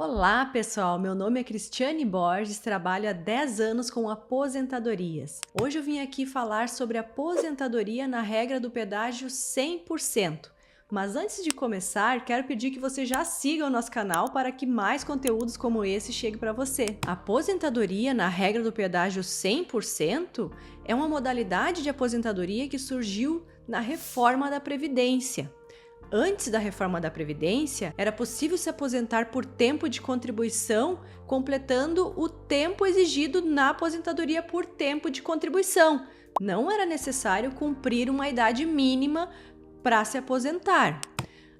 Olá, pessoal! Meu nome é Cristiane Borges, trabalho há 10 anos com aposentadorias. Hoje eu vim aqui falar sobre aposentadoria na regra do pedágio 100%. Mas antes de começar, quero pedir que você já siga o nosso canal para que mais conteúdos como esse cheguem para você. A aposentadoria na regra do pedágio 100% é uma modalidade de aposentadoria que surgiu na reforma da Previdência. Antes da reforma da Previdência, era possível se aposentar por tempo de contribuição, completando o tempo exigido na aposentadoria por tempo de contribuição. Não era necessário cumprir uma idade mínima para se aposentar.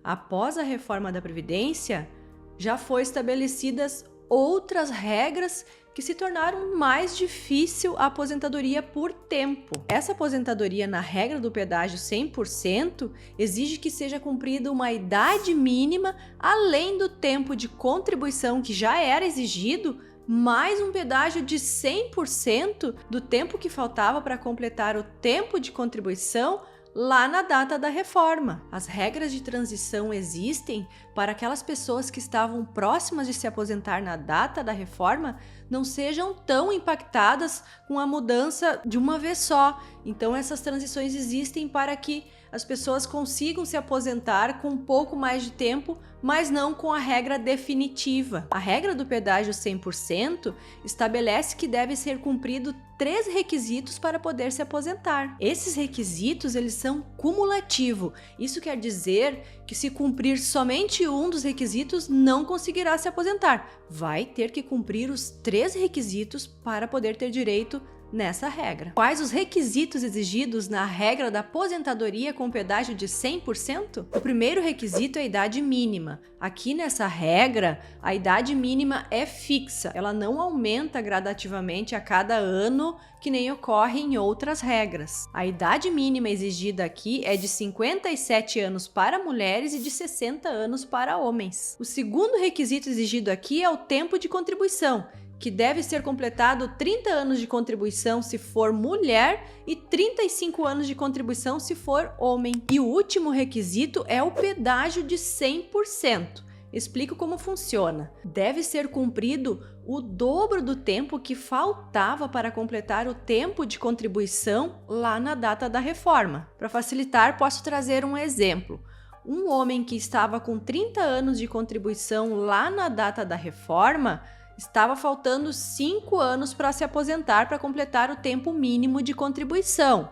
Após a reforma da Previdência, já foram estabelecidas outras regras que se tornaram mais difícil a aposentadoria por tempo. Essa aposentadoria na regra do pedágio 100% exige que seja cumprida uma idade mínima além do tempo de contribuição que já era exigido, mais um pedágio de 100% do tempo que faltava para completar o tempo de contribuição lá na data da reforma. As regras de transição existem para aquelas pessoas que estavam próximas de se aposentar na data da reforma não sejam tão impactadas com a mudança de uma vez só. Então essas transições existem para que as pessoas consigam se aposentar com um pouco mais de tempo, mas não com a regra definitiva. A regra do pedágio 100% estabelece que deve ser cumprido 3 requisitos para poder se aposentar. Esses requisitos, eles são cumulativos. Isso quer dizer que se cumprir somente um dos requisitos, não conseguirá se aposentar. Vai ter que cumprir os 3 requisitos para poder ter direito nessa regra. Quais os requisitos exigidos na regra da aposentadoria com pedágio de 100%? O primeiro requisito é a idade mínima. Aqui nessa regra, a idade mínima é fixa. Ela não aumenta gradativamente a cada ano, que nem ocorre em outras regras. A idade mínima exigida aqui é de 57 anos para mulheres e de 60 anos para homens. O segundo requisito exigido aqui é o tempo de contribuição, que deve ser completado 30 anos de contribuição se for mulher e 35 anos de contribuição se for homem. E o último requisito é o pedágio de 100%. Explico como funciona. Deve ser cumprido o dobro do tempo que faltava para completar o tempo de contribuição lá na data da reforma. Para facilitar, posso trazer um exemplo. Um homem que estava com 30 anos de contribuição lá na data da reforma estava faltando 5 anos para se aposentar para completar o tempo mínimo de contribuição.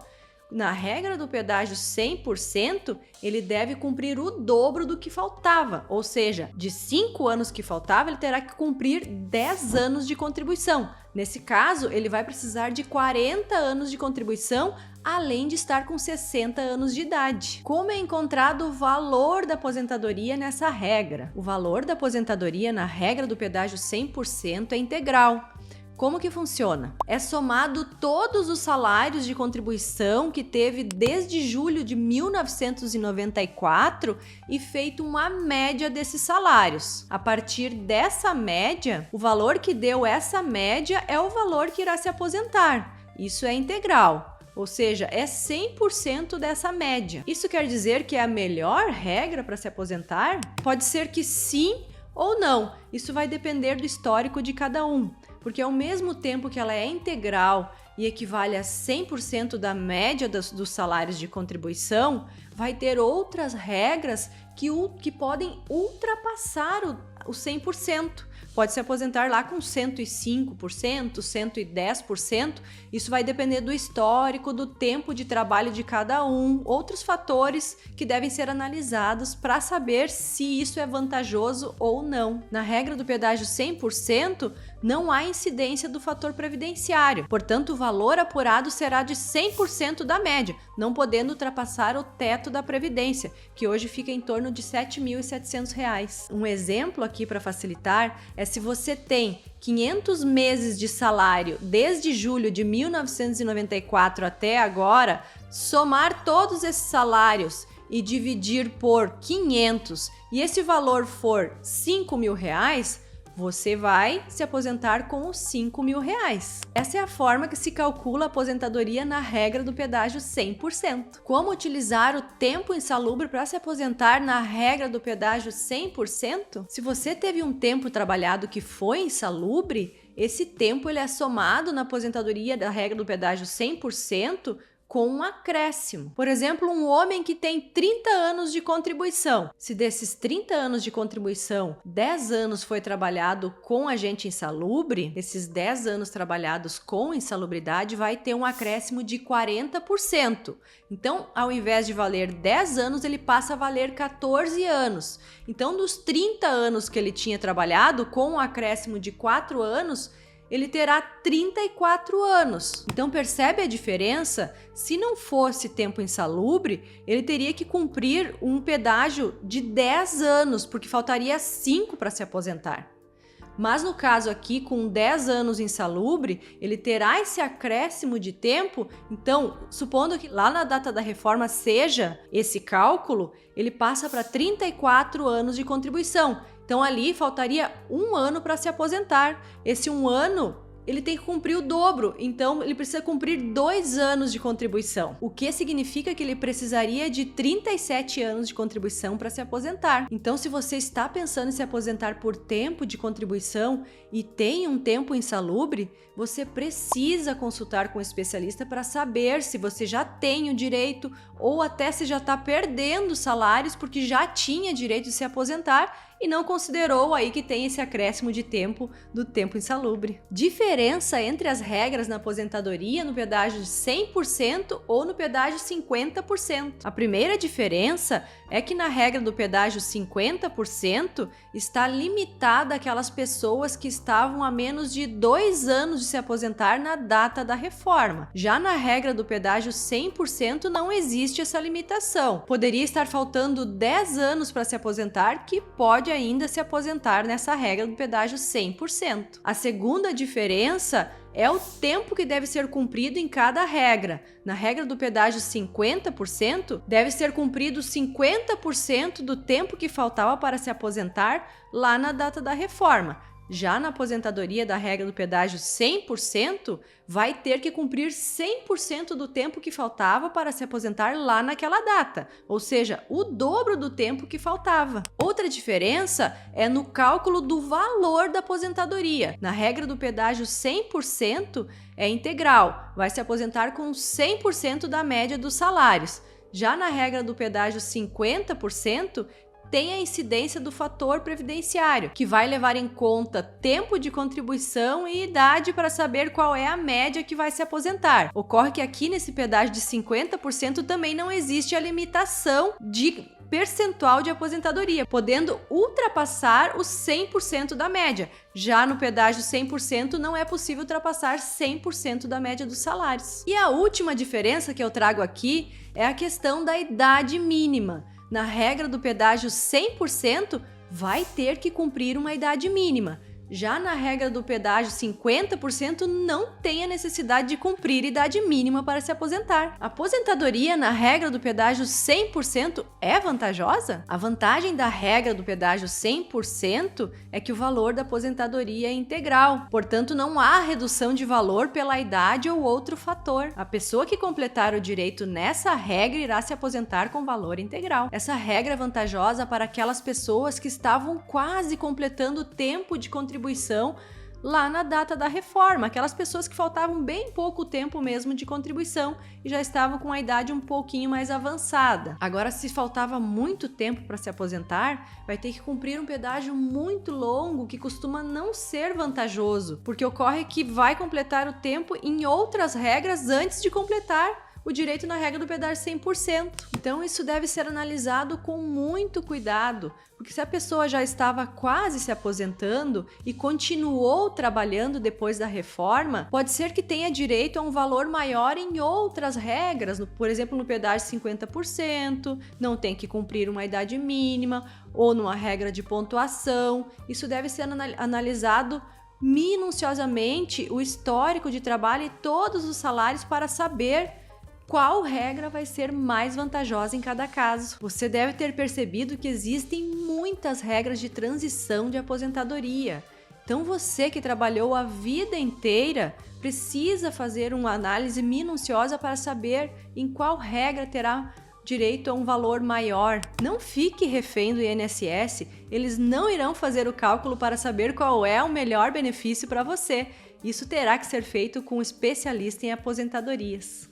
Na regra do pedágio 100%, ele deve cumprir o dobro do que faltava, ou seja, de 5 anos que faltava, ele terá que cumprir 10 anos de contribuição. Nesse caso, ele vai precisar de 40 anos de contribuição, além de estar com 60 anos de idade. Como é encontrado o valor da aposentadoria nessa regra? O valor da aposentadoria na regra do pedágio 100% é integral. Como que funciona? É somado todos os salários de contribuição que teve desde julho de 1994 e feito uma média desses salários. A partir dessa média, o valor que deu essa média é o valor que irá se aposentar. Isso é integral. Ou seja, é 100% dessa média. Isso quer dizer que é a melhor regra para se aposentar? Pode ser que sim ou não. Isso vai depender do histórico de cada um. Porque ao mesmo tempo que ela é integral e equivale a 100% da média dos salários de contribuição, vai ter outras regras que podem ultrapassar o 100%. Pode se aposentar lá com 105%, 110%. Isso vai depender do histórico, do tempo de trabalho de cada um, outros fatores que devem ser analisados para saber se isso é vantajoso ou não. Na regra do pedágio 100%, não há incidência do fator previdenciário. Portanto, o valor apurado será de 100% da média, não podendo ultrapassar o teto da Previdência, que hoje fica em torno de R$ 7.700. Um exemplo aqui para facilitar é se você tem 500 meses de salário desde julho de 1994 até agora, somar todos esses salários e dividir por 500 e esse valor for R$ 5.000, Você vai se aposentar com os R$ 5.000. Essa é a forma que se calcula a aposentadoria na regra do pedágio 100%. Como utilizar o tempo insalubre para se aposentar na regra do pedágio 100%? Se você teve um tempo trabalhado que foi insalubre, esse tempo ele é somado na aposentadoria da regra do pedágio 100%, com um acréscimo. Por exemplo, um homem que tem 30 anos de contribuição. Se desses 30 anos de contribuição, 10 anos foi trabalhado com agente insalubre, esses 10 anos trabalhados com insalubridade vai ter um acréscimo de 40%. Então, ao invés de valer 10 anos, ele passa a valer 14 anos. Então, dos 30 anos que ele tinha trabalhado, com um acréscimo de 4 anos, ele terá 34 anos. Então percebe a diferença? Se não fosse tempo insalubre, ele teria que cumprir um pedágio de 10 anos, porque faltaria 5 para se aposentar. Mas no caso aqui, com 10 anos insalubre, ele terá esse acréscimo de tempo. Então, supondo que lá na data da reforma seja esse cálculo, ele passa para 34 anos de contribuição. Então ali faltaria 1 ano para se aposentar. Esse 1 ano ele tem que cumprir o dobro, então ele precisa cumprir 2 anos de contribuição, o que significa que ele precisaria de 37 anos de contribuição para se aposentar. Então, se você está pensando em se aposentar por tempo de contribuição e tem um tempo insalubre, você precisa consultar com um especialista para saber se você já tem o direito ou até se já está perdendo salários porque já tinha direito de se aposentar e não considerou aí que tem esse acréscimo de tempo do tempo insalubre. Diferença entre as regras na aposentadoria no pedágio de 100% ou no pedágio 50%. A primeira diferença é que na regra do pedágio 50% está limitada àquelas pessoas que estavam a menos de 2 anos de se aposentar na data da reforma. Já na regra do pedágio 100% não existe essa limitação. Poderia estar faltando 10 anos para se aposentar, que pode ainda se aposentar nessa regra do pedágio 100%. A segunda diferença é o tempo que deve ser cumprido em cada regra. Na regra do pedágio 50%, deve ser cumprido 50% do tempo que faltava para se aposentar lá na data da reforma. Já na aposentadoria da regra do pedágio 100%, vai ter que cumprir 100% do tempo que faltava para se aposentar lá naquela data, ou seja, o dobro do tempo que faltava. Outra diferença é no cálculo do valor da aposentadoria. Na regra do pedágio 100%, é integral, vai se aposentar com 100% da média dos salários. Já na regra do pedágio 50%, tem a incidência do fator previdenciário, que vai levar em conta tempo de contribuição e idade para saber qual é a média que vai se aposentar. Ocorre que aqui nesse pedágio de 50% também não existe a limitação de percentual de aposentadoria, podendo ultrapassar os 100% da média. Já no pedágio 100% não é possível ultrapassar 100% da média dos salários. E a última diferença que eu trago aqui é a questão da idade mínima. Na regra do pedágio 100%, vai ter que cumprir uma idade mínima. Já na regra do pedágio 50%, não tem a necessidade de cumprir idade mínima para se aposentar. A aposentadoria na regra do pedágio 100% é vantajosa? A vantagem da regra do pedágio 100% é que o valor da aposentadoria é integral, portanto não há redução de valor pela idade ou outro fator. A pessoa que completar o direito nessa regra irá se aposentar com valor integral. Essa regra é vantajosa para aquelas pessoas que estavam quase completando o tempo de contribuição lá na data da reforma, aquelas pessoas que faltavam bem pouco tempo mesmo de contribuição e já estavam com a idade um pouquinho mais avançada. Agora, se faltava muito tempo para se aposentar, vai ter que cumprir um pedágio muito longo que costuma não ser vantajoso, porque ocorre que vai completar o tempo em outras regras antes de completar o direito na regra do pedágio 100%. Então isso deve ser analisado com muito cuidado, porque se a pessoa já estava quase se aposentando e continuou trabalhando depois da reforma, pode ser que tenha direito a um valor maior em outras regras, por exemplo, no pedágio 50%, não tem que cumprir uma idade mínima, ou numa regra de pontuação. Isso deve ser analisado minuciosamente, o histórico de trabalho e todos os salários para saber qual regra vai ser mais vantajosa em cada caso. Você deve ter percebido que existem muitas regras de transição de aposentadoria. Então você que trabalhou a vida inteira precisa fazer uma análise minuciosa para saber em qual regra terá direito a um valor maior. Não fique refém do INSS, eles não irão fazer o cálculo para saber qual é o melhor benefício para você. Isso terá que ser feito com um especialista em aposentadorias.